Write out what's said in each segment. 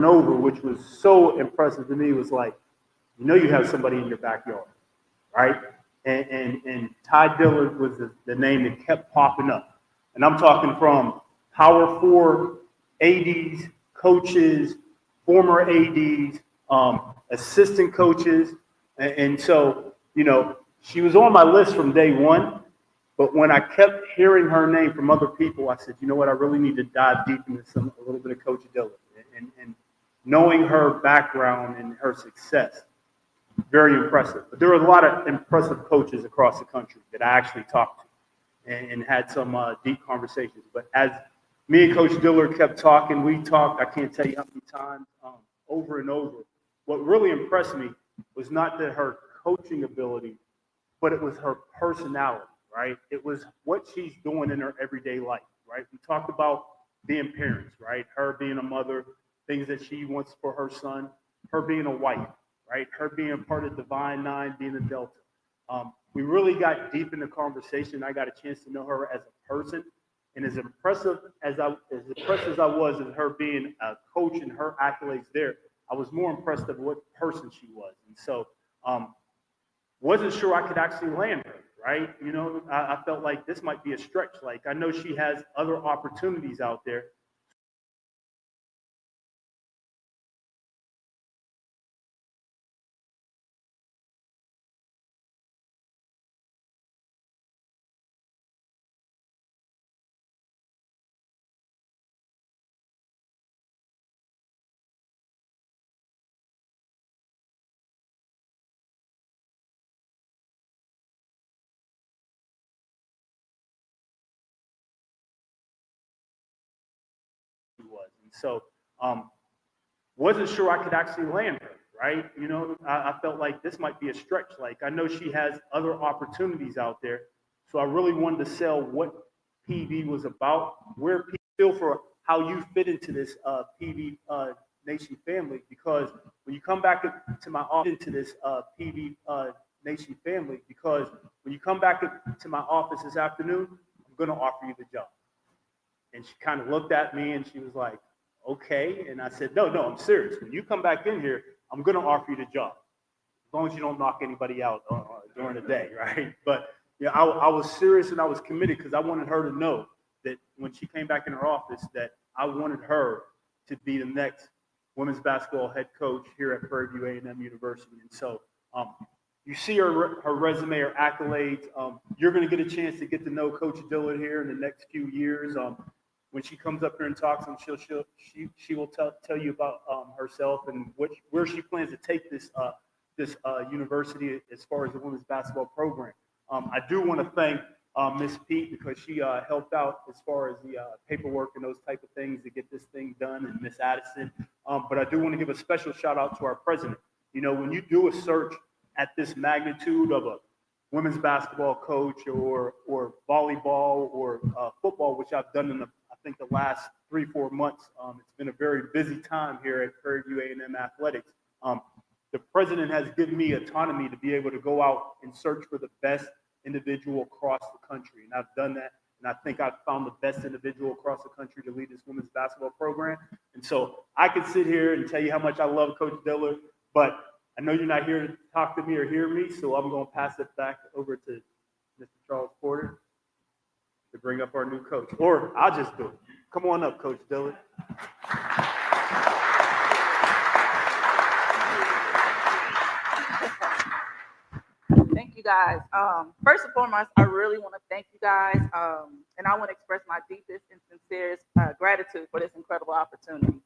over, which was so impressive to me, was like, you have somebody in your backyard, right? And Tai Dillard was the name that kept popping up. And I'm talking from Power 4 ADs, coaches, former ADs, assistant coaches. And so, she was on my list from day one. But when I kept hearing her name from other people, I said, you know what, I really need to dive deep into a little bit of Coach Dillard. And knowing her background and her success, very impressive. But there were a lot of impressive coaches across the country that I actually talked to and had some deep conversations. But as me and Coach Dillard kept talking, we talked, I can't tell you how many times, over and over. What really impressed me was not that her coaching ability, but it was her personality, right? It was what she's doing in her everyday life, right? We talked about being parents, right? Her being a mother, things that she wants for her son, her being a wife, right? Her being part of Divine Nine, being a Delta. We really got deep in the conversation. I got a chance to know her as a person, and as impressed as I was at her being a coach and her accolades there, I was more impressed of what person she was. And so, wasn't sure I could actually land her, right? I felt like this might be a stretch. Like, I know she has other opportunities out there. Was. And so, wasn't sure I could actually land her, right? I felt like this might be a stretch. Like, I know she has other opportunities out there. So I really wanted to sell what PV was about, where people feel for how you fit into this PV Nation family. Because when you come back to my office, when you come back to my office this afternoon, I'm going to offer you the job. And she kind of looked at me and she was like, okay. And I said, no, I'm serious. When you come back in here, I'm going to offer you the job. As long as you don't knock anybody out during the day, right? But I was serious and I was committed because I wanted her to know that when she came back in her office that I wanted her to be the next women's basketball head coach here at Prairie View A&M University. And so you see her resume, her accolades. You're going to get a chance to get to know Coach Dillard here in the next few years. When she comes up here and talks, she will tell you about herself and where she plans to take this university as far as the women's basketball program. I do want to thank Miss Pete because she helped out as far as the paperwork and those type of things to get this thing done, and Miss Addison. But I do want to give a special shout out to our president. When you do a search at this magnitude of a women's basketball coach or volleyball or football, which I've done in the last 3-4 months. It's been a very busy time here at Prairie View A&M Athletics. The president has given me autonomy to be able to go out and search for the best individual across the country. And I've done that. And I think I've found the best individual across the country to lead this women's basketball program. And so I could sit here and tell you how much I love Coach Dillard, but I know you're not here to talk to me or hear me, so I'm going to pass it back over to Mr. Charles Porter to bring up our new coach. Or I'll just do it. Come on up, Coach Dillard. Thank you, guys. First and foremost, I really want to thank you guys, and I want to express my deepest and sincerest gratitude for this incredible opportunity.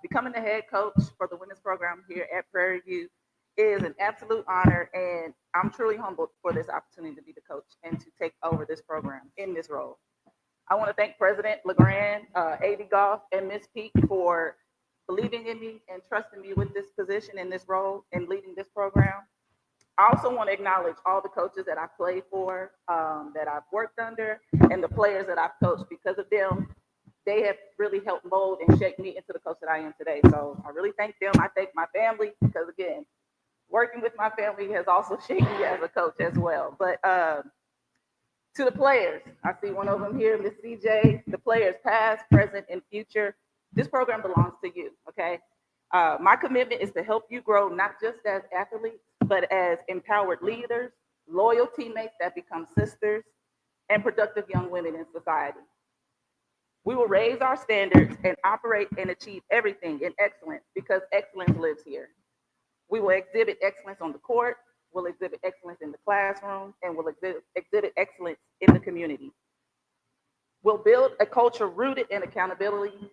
Becoming the head coach for the women's program here at Prairie View is an absolute honor, and I'm truly humbled for this opportunity to be the coach and to take over this program in this role. I want to thank President LeGrand, AD Goff, and Ms. Peak for believing in me and trusting me with this position and this role and leading this program. I also want to acknowledge all the coaches that I've played for, that I've worked under, and the players that I've coached. Because of them, they have really helped mold and shape me into the coach that I am today. So I really thank them. I thank my family because, again, working with my family has also shaped me as a coach as well. But to the players, I see one of them here, Miss CJ, the players past, present, and future, this program belongs to you, okay? My commitment is to help you grow not just as athletes, but as empowered leaders, loyal teammates that become sisters, and productive young women in society. We will raise our standards and operate and achieve everything in excellence because excellence lives here. We will exhibit excellence on the court, we'll exhibit excellence in the classroom, and we'll exhibit excellence in the community. We'll build a culture rooted in accountability,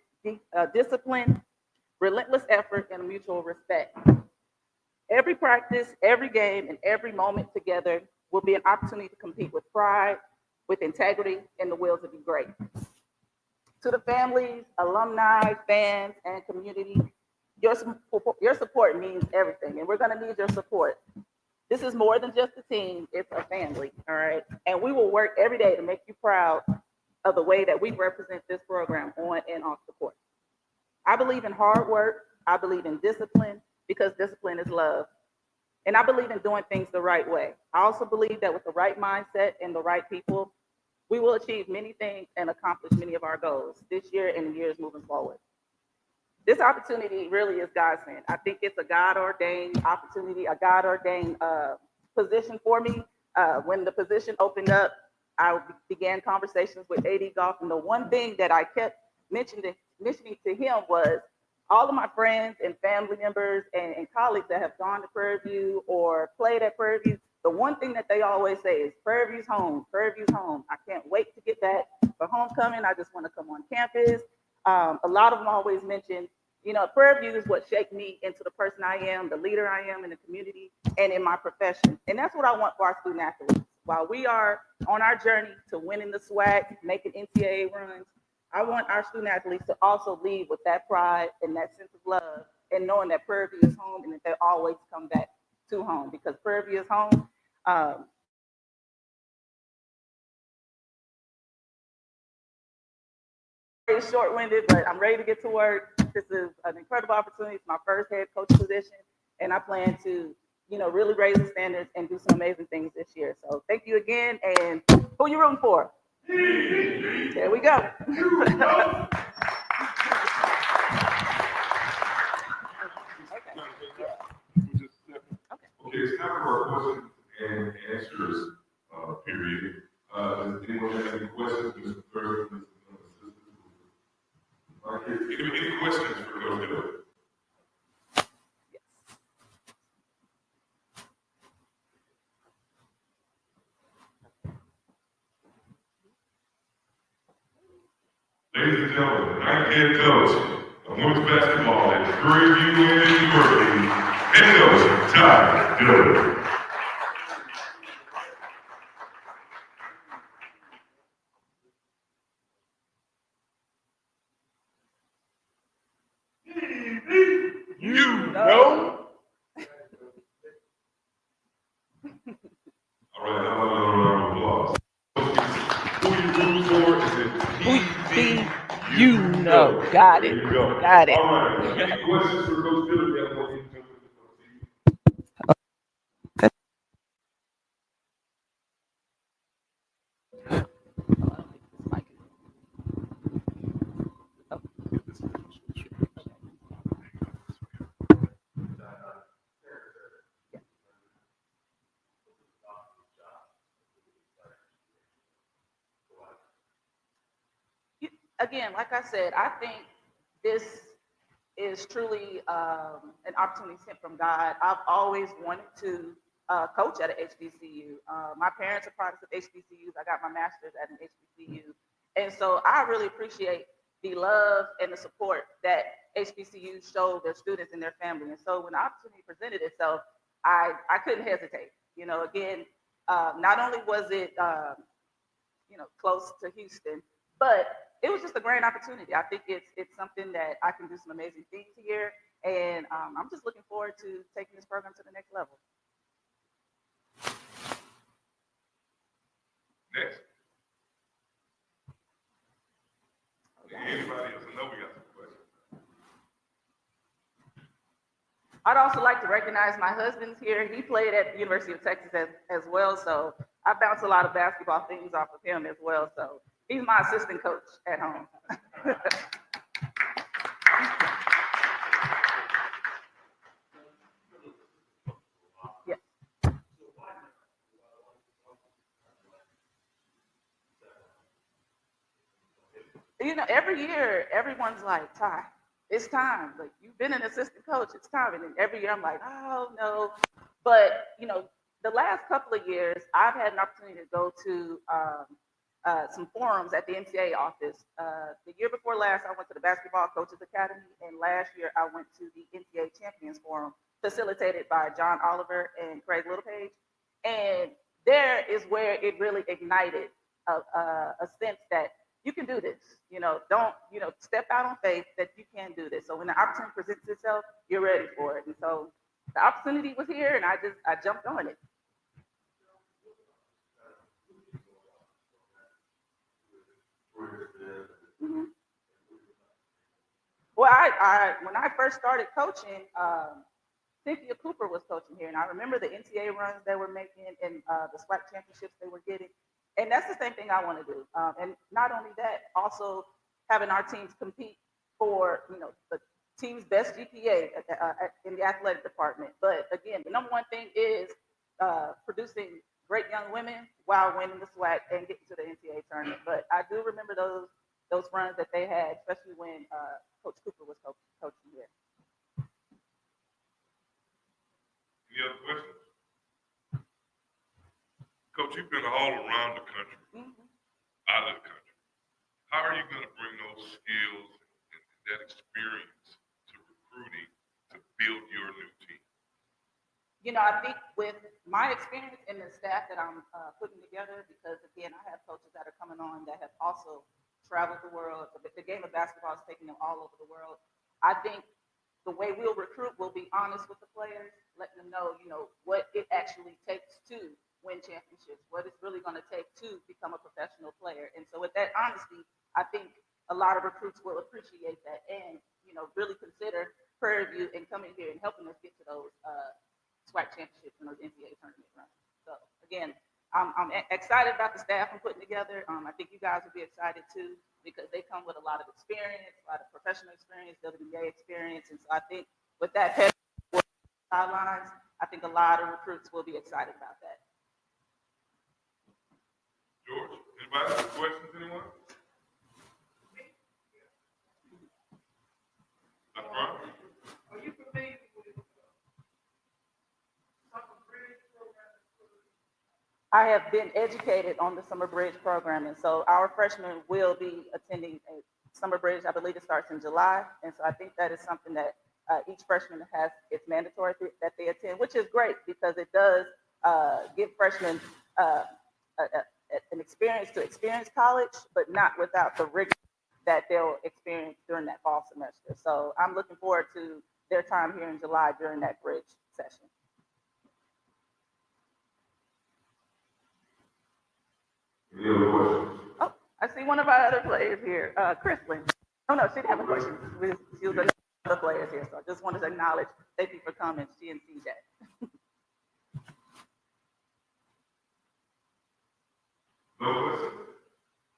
discipline, relentless effort, and mutual respect. Every practice, every game, and every moment together will be an opportunity to compete with pride, with integrity, and the will to be great. To the families, alumni, fans, and community, your support means everything, and we're going to need your support. This is more than just a team, it's a family, all right? And we will work every day to make you proud of the way that we represent this program on and off the court. I believe in hard work, I believe in discipline, because discipline is love. And I believe in doing things the right way. I also believe that with the right mindset and the right people, we will achieve many things and accomplish many of our goals this year and the years moving forward. This opportunity really is God sent. I think it's a God ordained opportunity, a God ordained position for me. When the position opened up, I began conversations with AD Goff, and the one thing that I kept mentioning to him was all of my friends and family members and colleagues that have gone to Prairie View or played at Prairie View, the one thing that they always say is Prairie View's home, Prairie View's home. I can't wait to get back for homecoming. I just want to come on campus. A lot of them always mention, Prairie View is what shaped me into the person I am, the leader I am in the community and in my profession. And that's what I want for our student athletes. While we are on our journey to winning the SWAC, making NCAA runs, I want our student athletes to also leave with that pride and that sense of love and knowing that Prairie View is home and that they always come back to home because Prairie View is home. It's short-winded, but I'm ready to get to work. This is an incredible opportunity. It's my first head coach position, and I plan to, really raise the standards and do some amazing things this year. So thank you again, and who you rooting for? There we go. Okay, it's time for our questions and answers period. Does anyone have any questions, Mr. President? Any questions for Coach Dillard? Ladies and gentlemen, ninth head coach of women's basketball at Prairie View University, head coach Tai Dillard. All right, how about another round of applause? Who you rooting for is it Got There it. you go. Got it. All right, any questions for Coach Dillard? Again, like I said, I think this is truly an opportunity sent from God. I've always wanted to coach at an HBCU. My parents are products of HBCUs. I got my master's at an HBCU. And so I really appreciate the love and the support that HBCUs show their students and their family. And so when the opportunity presented itself, I couldn't hesitate. Again, not only was it, close to Houston, but it was just a great opportunity. I think it's something that I can do some amazing things here. And I'm just looking forward to taking this program to the next level. Next. Anybody else? I know we got some questions. I'd also like to recognize my husband's here. He played at the University of Texas as well. So I bounce a lot of basketball things off of him as well. So he's my assistant coach at home. every year, everyone's like, Tai, it's time. Like, you've been an assistant coach, it's time. And then every year I'm like, oh, no. But, the last couple of years, I've had an opportunity to go to some forums at the NCAA office. The year before last, I went to the Basketball Coaches Academy, and last year I went to the NCAA Champions Forum, facilitated by John Oliver and Craig Littlepage. And there is where it really ignited a sense that you can do this. Don't step out on faith that you can do this. So when the opportunity presents itself, you're ready for it. And so the opportunity was here, and I jumped on it. Mm-hmm. Well, when I first started coaching, Cynthia Cooper was coaching here, and I remember the NCAA runs they were making and the SWAC championships they were getting. And that's the same thing I want to do. And not only that, also having our teams compete for the team's best GPA in the athletic department. But again, the number one thing is producing great young women while winning the SWAC and getting to the NCAA tournament. But I do remember those runs that they had, especially when Coach Cooper was coaching here. Any other questions? Coach, you've been all around the country, out of the country. How are you going to bring those skills and that experience to recruiting to build your new team? I think with my experience and the staff that I'm putting together, because again, I have coaches that are coming on that have also traveled the world. The game of basketball is taking them all over the world. I think the way we'll recruit, we'll be honest with the players, letting them know, what it actually takes to win championships, what it's really going to take to become a professional player. And so with that honesty, I think a lot of recruits will appreciate that and, really consider Prairie View and coming here and helping us get to those SWAC championships and those NCAA tournament runs. So again, I'm excited about the staff I'm putting together. I think you guys will be excited too, because they come with a lot of experience, a lot of professional experience, WNBA experience. And so I think with that sidelines, I think a lot of recruits will be excited about that. George, anybody have questions, anyone? Dr. Brown? Are you familiar with Summer Bridge program? I have been educated on the Summer Bridge program, and so our freshmen will be attending a Summer Bridge. I believe it starts in July, and so I think that is something that each freshman has. It's mandatory that they attend, which is great because it does give freshmen an experience to experience college, but not without the rigor that they'll experience during that fall semester. So I'm looking forward to their time here in July during that bridge session. Any other questions? Oh, I see one of our other players here, Chrislyn. Oh no, she didn't have a question. She was another player here, so I just wanted to acknowledge, thank you for coming, she and CJ. No questions?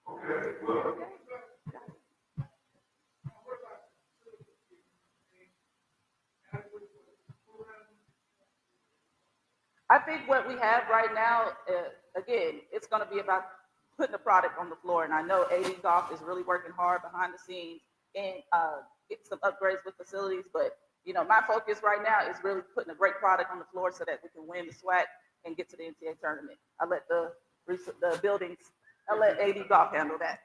Okay, well. I think what we have right now, again, it's going to be about putting the product on the floor. And I know AD Goff is really working hard behind the scenes and get some upgrades with facilities. But, my focus right now is really putting a great product on the floor so that we can win the SWAC and get to the NCAA tournament. I let the buildings, I let AD Goff handle that.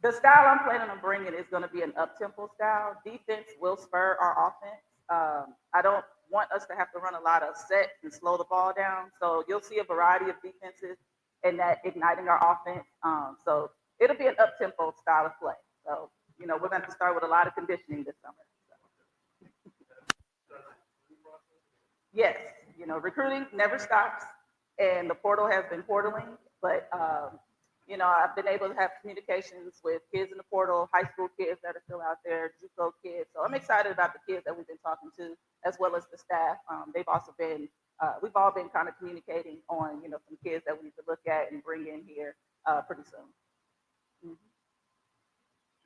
The style I'm planning on bringing is going to be an up-tempo style. Defense will spur our offense. I don't want us to have to run a lot of sets and slow the ball down. So you'll see a variety of defenses and that igniting our offense. So it'll be an up-tempo style of play. So, we're going to start with a lot of conditioning this summer. So. Yes, recruiting never stops, and the portal has been portaling, but I've been able to have communications with kids in the portal, high school kids that are still out there, JUCO kids. So I'm excited about the kids that we've been talking to, as well as the staff. They've also been, we've all been kind of communicating on, some kids that we need to look at and bring in here pretty soon. Mm-hmm.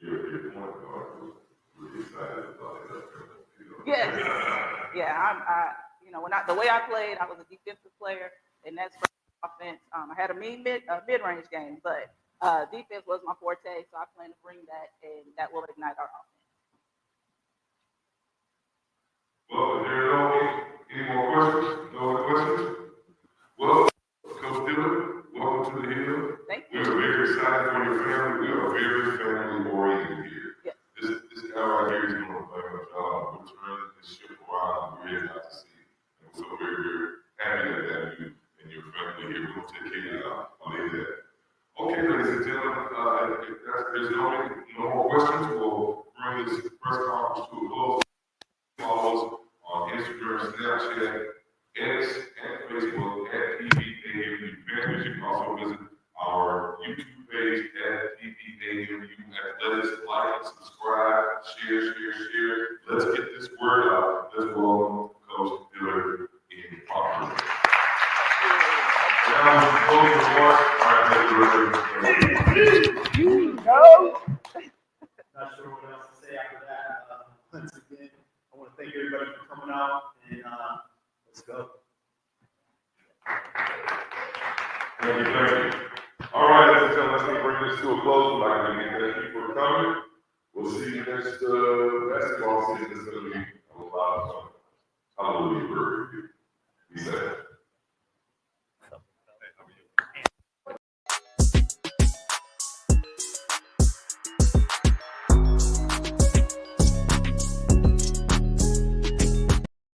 Your point guard was really excited about it. Yes. Yeah, the way I played, I was a defensive player. and that's for offense. I had a mid-range game, but defense was my forte, so I plan to bring that, and that will ignite our offense. Well, if there are any more questions, no other questions? Well, Coach Dillard, welcome to the Hill. Thank We you. are very excited for your family. We are very family oriented here. Yes. This guy right here is going to play a job. We're turning this ship around. We're ready to see it. And so we're very happy to have you and your family here. We're going to take care of you. I'll leave that. Okay, ladies and gentlemen, if there's no more questions, we'll bring this press conference to a close. Follow us on Instagram, Snapchat, X, and Facebook at PBAMU Fans. You can also visit our YouTube page at PBAMU Athletics. Like and subscribe, share. Let's get this word out. Let's welcome Coach Dillard in proper. Now, closing remarks. All right, thank you. Not sure what else to say after that. Once again, I want to thank everybody for coming out, and let's go. Thank you. All right, ladies and gentlemen, let's bring this to a close. I'd like to thank you for coming. We'll see you next basketball season. It's going to be a lot of fun. Hallelujah.